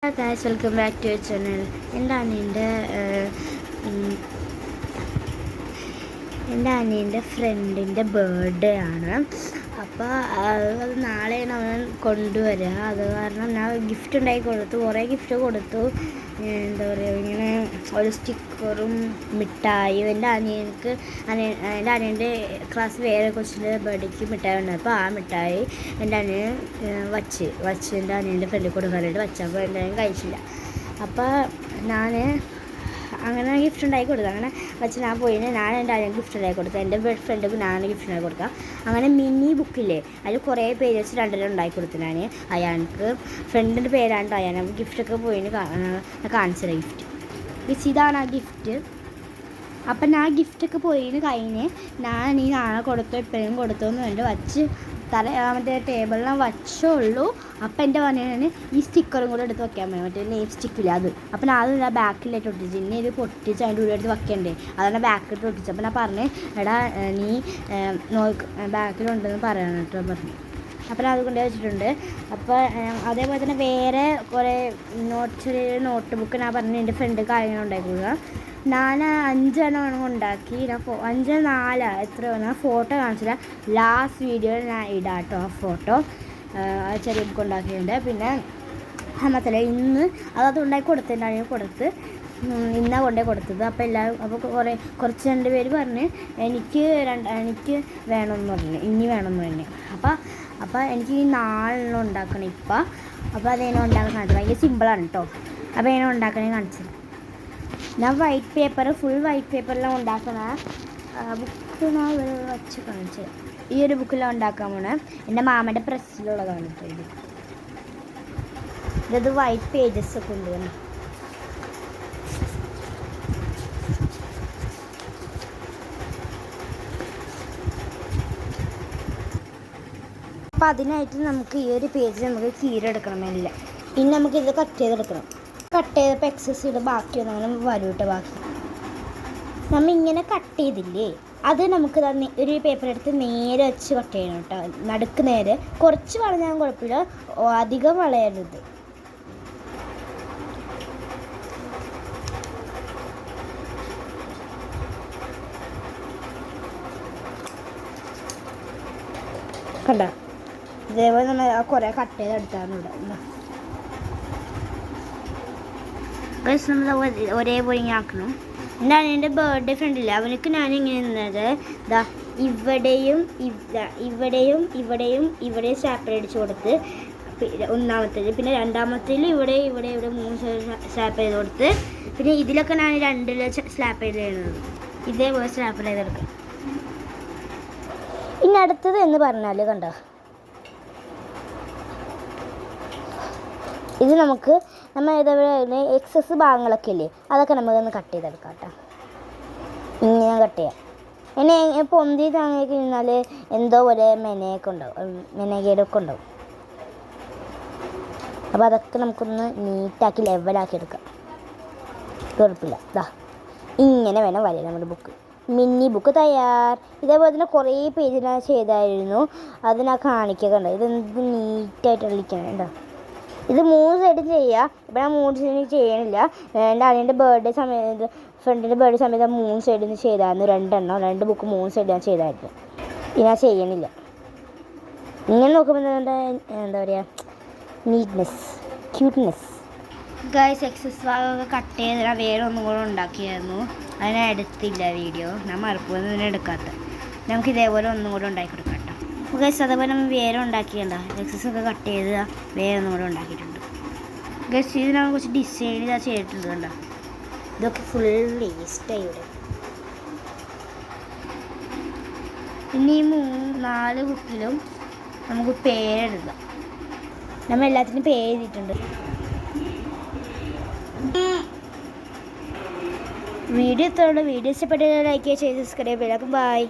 Hi guys, welcome back to our channel. എൻ്റെ അനിയൻ്റെ ഫ്രണ്ടിൻ്റെ ബർത്ത്ഡേ ആണ്. അപ്പോൾ അത് നാളെയാണ് അവൻ കൊണ്ടുവരിക. അത് കാരണം ഞാൻ ഗിഫ്റ്റ് ഉണ്ടാക്കി കൊടുത്തു, കുറേ ഗിഫ്റ്റ് കൊടുത്തു. എന്താ പറയുക, ഇങ്ങനെ ഒരു സ്റ്റിക്കറും മിഠായിയും. എൻ്റെ അനിയൻ്റെ ക്ലാസ് വേറെ കൊച്ചിൻ്റെ ബർത്ത്ഡേക്ക് മിഠായി ഉണ്ട്. അപ്പോൾ ആ മിഠായി എൻ്റെ അനിയൻ വച്ച് എൻ്റെ അനിയൻ്റെ ഫ്രണ്ടിൽ കൊടുക്കാനായിട്ട് വച്ചപ്പോൾ എൻ്റെ അനിയൻ കഴിച്ചില്ല. അപ്പോൾ ഞാൻ അങ്ങനെ ഗിഫ്റ്റ് ഉണ്ടാക്കി കൊടുക്കുക. അങ്ങനെ വെച്ച് ഞാൻ പോയിന് ഞാൻ എൻ്റെ അനിയൻ ഗിഫ്റ്റ് ഉണ്ടാക്കി കൊടുക്കുക. എൻ്റെ ഫ്രണ്ടിക്ക് ഞാൻ ഗിഫ്റ്റ് ഉണ്ടാക്കി കൊടുക്കുക. അങ്ങനെ മിനി ബുക്കില്ലേ, അതിൽ കുറേ പേര് വെച്ച് രണ്ടെണ്ണം ഉണ്ടാക്കി കൊടുത്തു. ഞാൻ അയാൾക്ക് ഫ്രണ്ടിൻ്റെ പേരാണ് അയാൾ. നമുക്ക് ഗിഫ്റ്റൊക്കെ പോയിന് കാണിച്ചത് ഗിഫ്റ്റ് ഇതാണ് ആ ഗിഫ്റ്റ്. അപ്പം ഞാൻ ഗിഫ്റ്റൊക്കെ പോയിന് കഴിഞ്ഞ് ഞാൻ ഈ നാളെ കൊടുത്തു എപ്പോഴും കൊടുത്തോന്ന് വേണ്ടി വച്ച് മറ്റേ ടേബിളിൽ വച്ചുള്ളൂ. അപ്പം എൻ്റെ പറഞ്ഞാൽ ഈ സ്റ്റിക്കറും കൂടെ എടുത്ത് വെക്കാൻ പറ്റും, മറ്റേ നെയിം സ്റ്റിക്കില്ല അത്. അപ്പം ഞാൻ അത് ബാക്കിലായിട്ട് ഒട്ടിച്ച്, ഇനി ഇത് പൊട്ടിച്ച് അതിൻ്റെ ഉള്ളിൽ എടുത്ത് വെക്കണ്ടേ, അതാണ് ബാക്കിലിട്ട് ഒട്ടിച്ച്. അപ്പം ഞാൻ പറഞ്ഞ് എടാ നീ ബാക്കിലുണ്ടെന്ന് പറയാൻ കേട്ടോ പറഞ്ഞു. അപ്പം ഞാൻ അത് കൊണ്ടു വെച്ചിട്ടുണ്ട്. അപ്പോൾ അതേപോലെ തന്നെ വേറെ കുറേ ചെറിയ നോട്ട് ബുക്ക് ഞാൻ പറഞ്ഞു എൻ്റെ ഫ്രണ്ട് കാര്യങ്ങൾ ഉണ്ടാക്കുക. ഞാൻ 5 എണ്ണം ഉണ്ടാക്കി. ഞാൻ 5 4 എത്ര ഞാൻ ഫോട്ടോ കാണിച്ചില്ല, ലാസ്റ്റ് വീഡിയോയിൽ ഞാൻ ഇടാം കേട്ടോ ആ ഫോട്ടോ. ചെറിയ ബുക്ക് ഉണ്ടാക്കിയിട്ടുണ്ട്. പിന്നെ അന്നത്തെ ഇന്ന് അത് ഉണ്ടാക്കി കൊടുത്തിട്ടുണ്ടായിരുന്നു, കൊടുത്ത് ഇന്നാണ് കൊണ്ടുപോയി കൊടുത്തത്. അപ്പോൾ കുറച്ച് 2 പേര് പറഞ്ഞ് എനിക്ക് വേണമെന്ന് പറഞ്ഞു, ഇനി വേണമെന്ന് പറഞ്ഞു. അപ്പോൾ എനിക്ക് ഈ 4 എണ്ണം ഉണ്ടാക്കണം ഇപ്പം. അപ്പോൾ അതെങ്ങനെ ഉണ്ടാക്കാൻ കാണിച്ചത്, ഭയങ്കര സിമ്പിളാണ് കേട്ടോ. അപ്പോൾ എങ്ങനെ ഉണ്ടാക്കണേ കാണിച്ചത്. ഞാൻ ഫുൾ വൈറ്റ് പേപ്പറിലാണ് ഉണ്ടാക്കണ ബുക്ക് ഞാൻ വച്ച് കാണിച്ചത്. ഈ ഒരു ബുക്കിലാണ് ഉണ്ടാക്കാൻ പോണേ. എൻ്റെ മാമൻ്റെ പ്രസ്സിലുള്ളതാണ് കേട്ടോ ഇത് വൈറ്റ് പേജസ് ഒക്കെ ഉണ്ട്. അപ്പം അതിനായിട്ട് നമുക്ക് ഈ ഒരു പേജ് നമുക്ക് കീറെടുക്കണമെന്നില്ല. ഇനി നമുക്കിത് കട്ട് ചെയ്തെടുക്കണം. കട്ട് ചെയ്തപ്പോൾ എക്സസ് ചെയ്ത് ബാക്കി ഒന്നങ്ങനെ വരൂട്ടെ. ബാക്കി നമ്മൾ ഇങ്ങനെ കട്ട് ചെയ്തില്ലേ, അത് നമുക്ക് ഒരു പേപ്പർ എടുത്ത് നേരെ വെച്ച് കട്ട് ചെയ്യണം കേട്ടോ. നടുക്ക് നേരെ, കുറച്ച് വളഞ്ഞാൽ കുഴപ്പമില്ല, അധികം വളയരുത്. കണ്ട ഇതേപോലെ നമ്മൾ കുറേ കട്ട് ചെയ്തെടുത്താണ് ഇവിടെ. നമ്മൾ ഒരേപോലെ ഇങ്ങനെ ആക്കണം. എന്താണ് എൻ്റെ ബർത്ത്ഡേ ഫ്രണ്ടില്ല, അവനക്ക് ഞാൻ ഇങ്ങനെ നിന്നത് ഇവിടെയും സ്റ്റാപ്പിൽ അടിച്ചു കൊടുത്ത് ഒന്നാമത്തേത്, പിന്നെ രണ്ടാമത്തേൽ ഇവിടെ 3 സ്ലാപ്പ് ചെയ്ത് കൊടുത്ത്, പിന്നെ ഇതിലൊക്കെ ഞാൻ 2 സ്ലാപ്പ് ചെയ്ത് ചെയ്യുന്നത്. ഇതേപോലെ സ്ലാപ്പ് ചെയ്തെടുക്കും. ഇനി അടുത്തത് എന്ന് പറഞ്ഞാൽ കണ്ടോ, ഇത് നമുക്ക് ഇതേപോലെ എക്സസ് ഭാഗങ്ങളൊക്കെ ഇല്ലേ, അതൊക്കെ നമുക്കൊന്ന് കട്ട് ചെയ്തെടുക്കാം കേട്ടോ. ഇങ്ങനെ കട്ട് ചെയ്യാം. ഇനി പൊന്തി താങ്ങി കഴിഞ്ഞാൽ എന്തോ പോലെ മെനകേടൊക്കെ ഉണ്ടാവും. അപ്പോൾ അതൊക്കെ നമുക്കൊന്ന് നീറ്റാക്കി ലെവലാക്കി എടുക്കാം. കുഴപ്പമില്ല. ഇങ്ങനെ വേണം വരാൻ നമ്മുടെ ബുക്ക്. മിനി ബുക്ക് തയ്യാർ. ഇതേപോലെ തന്നെ കുറേ പേജ് ഞാൻ ചെയ്തായിരുന്നു, അത് ഞാൻ കാണിക്കുന്നുണ്ട്. ഇതെന്ത് നീറ്റായിട്ട് ഇരിക്കണം കേട്ടോ. ഇത് 3 സൈഡും ചെയ്യുക. ഇവിടെ ഞാൻ 3 സൈഡിൽ ചെയ്യണില്ല. എൻ്റെ അനിയൻ്റെ ഫ്രണ്ടിൻ്റെ ബർത്ത്ഡേ സമയത്ത് 3 സൈഡിൽ നിന്ന് ചെയ്തായിരുന്നു. 2 ബുക്ക് 3 സൈഡ് ഞാൻ ചെയ്തായിരുന്നു. ഇത് ഞാൻ ചെയ്യണില്ല. ഇങ്ങനെ നോക്കുമ്പോൾ എന്താ പറയുക, നീറ്റ്നെസ്, ക്യൂട്ട്നെസ്. ഗൈസ് എക്സസ് ഭാഗമൊക്കെ കട്ട് ചെയ്ത് ഞാൻ വേറെ ഒന്നും കൂടെ ഉണ്ടാക്കിയായിരുന്നു. അതിനെ എടുത്തില്ല വീഡിയോ, ഞാൻ മറപ്പുവെന്ന് എടുക്കാത്ത. നമുക്ക് ഇതേപോലെ ഒന്നും കൂടെ ഉണ്ടാക്കി കൊടുക്കാം കേട്ടോ. ഗൈസ് അതേപോലെ നമ്മൾ വേറെ ഉണ്ടാക്കിയണ്ട എക്സസ് ഒക്കെ കട്ട് ചെയ്ത് വേറെ ഒന്നും കൂടെ ഉണ്ടാക്കിയിട്ടുണ്ട്. ഗൈസ് ഇത് നമ്മൾ കുറച്ച് ഡിസൈൻ ചെയ്തിട്ടുണ്ട് കണ്ടോ. ഇതൊക്കെ ഫുൾ വേസ്റ്റായി ഇവിടെ. പിന്നെ ഈ 4 ബുക്കിലും നമുക്ക് പേരെഴുതാം. നമ്മൾ എല്ലാത്തിനും പേര് എഴുതിയിട്ടുണ്ട്. വീഡിയോ ഇഷ്ടപ്പെട്ട ലൈക്ക് ചെയ്ത് സബ്സ്ക്രൈബ് ചെയ്യാം. ബൈ.